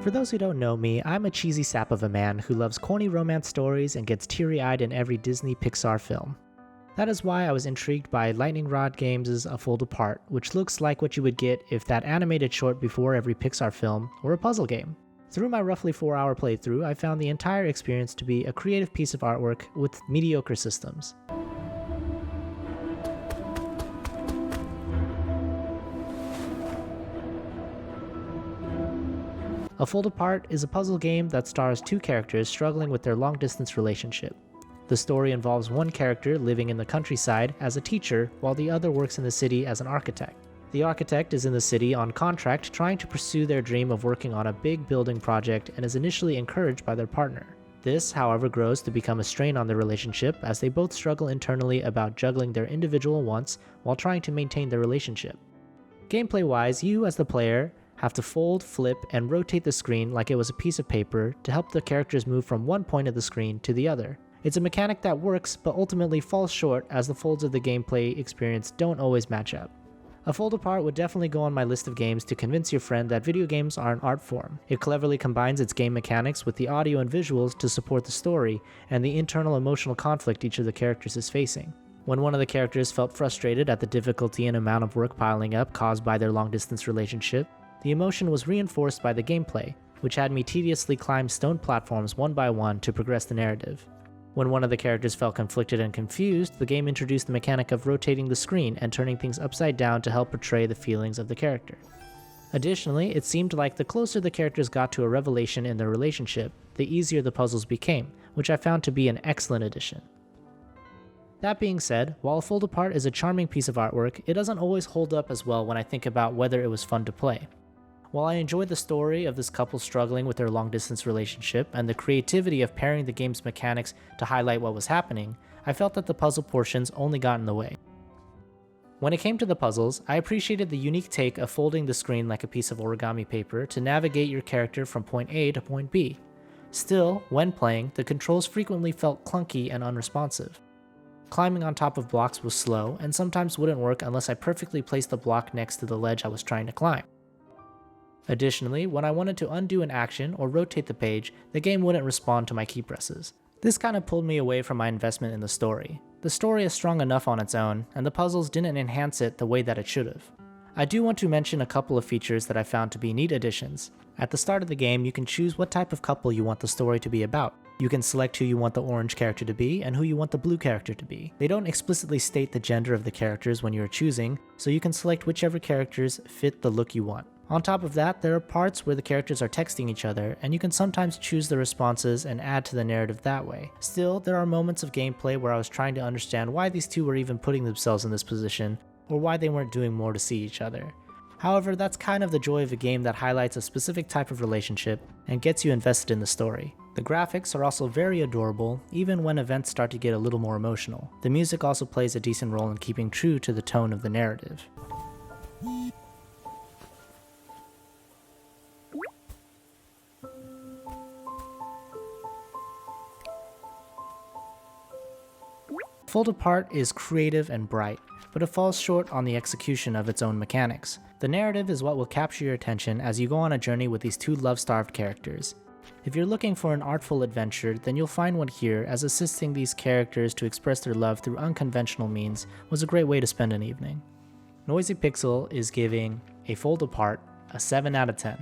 For those who don't know me, I'm a cheesy sap of a man who loves corny romance stories and gets teary-eyed in every Disney Pixar film. That is why I was intrigued by Lightning Rod Games' A Fold Apart, which looks like what you would get if that animated short before every Pixar film were a puzzle game. Through my roughly 4-hour playthrough, I found the entire experience to be a creative piece of artwork with mediocre systems. A Fold Apart is a puzzle game that stars two characters struggling with their long-distance relationship. The story involves one character living in the countryside as a teacher while the other works in the city as an architect. The architect is in the city on contract trying to pursue their dream of working on a big building project and is initially encouraged by their partner. This, however, grows to become a strain on their relationship as they both struggle internally about juggling their individual wants while trying to maintain their relationship. Gameplay-wise, you as the player have to fold, flip, and rotate the screen like it was a piece of paper to help the characters move from one point of the screen to the other. It's a mechanic that works, but ultimately falls short as the folds of the gameplay experience don't always match up. A Fold Apart would definitely go on my list of games to convince your friend that video games are an art form. It cleverly combines its game mechanics with the audio and visuals to support the story and the internal emotional conflict each of the characters is facing. When one of the characters felt frustrated at the difficulty and amount of work piling up caused by their long-distance relationship, the emotion was reinforced by the gameplay, which had me tediously climb stone platforms one by one to progress the narrative. When one of the characters felt conflicted and confused, the game introduced the mechanic of rotating the screen and turning things upside down to help portray the feelings of the character. Additionally, it seemed like the closer the characters got to a revelation in their relationship, the easier the puzzles became, which I found to be an excellent addition. That being said, while A Fold Apart is a charming piece of artwork, it doesn't always hold up as well when I think about whether it was fun to play. While I enjoyed the story of this couple struggling with their long-distance relationship and the creativity of pairing the game's mechanics to highlight what was happening, I felt that the puzzle portions only got in the way. When it came to the puzzles, I appreciated the unique take of folding the screen like a piece of origami paper to navigate your character from point A to point B. Still, when playing, the controls frequently felt clunky and unresponsive. Climbing on top of blocks was slow and sometimes wouldn't work unless I perfectly placed the block next to the ledge I was trying to climb. Additionally, when I wanted to undo an action or rotate the page, the game wouldn't respond to my key presses. This kind of pulled me away from my investment in the story. The story is strong enough on its own, and the puzzles didn't enhance it the way that it should have. I do want to mention a couple of features that I found to be neat additions. At the start of the game, you can choose what type of couple you want the story to be about. You can select who you want the orange character to be and who you want the blue character to be. They don't explicitly state the gender of the characters when you're choosing, so you can select whichever characters fit the look you want. On top of that, there are parts where the characters are texting each other, and you can sometimes choose the responses and add to the narrative that way. Still, there are moments of gameplay where I was trying to understand why these two were even putting themselves in this position, or why they weren't doing more to see each other. However, that's kind of the joy of a game that highlights a specific type of relationship and gets you invested in the story. The graphics are also very adorable, even when events start to get a little more emotional. The music also plays a decent role in keeping true to the tone of the narrative. Fold Apart is creative and bright, but it falls short on the execution of its own mechanics. The narrative is what will capture your attention as you go on a journey with these two love-starved characters. If you're looking for an artful adventure, then you'll find one here, as assisting these characters to express their love through unconventional means was a great way to spend an evening. Noisy Pixel is giving A Fold Apart a 7 out of 10.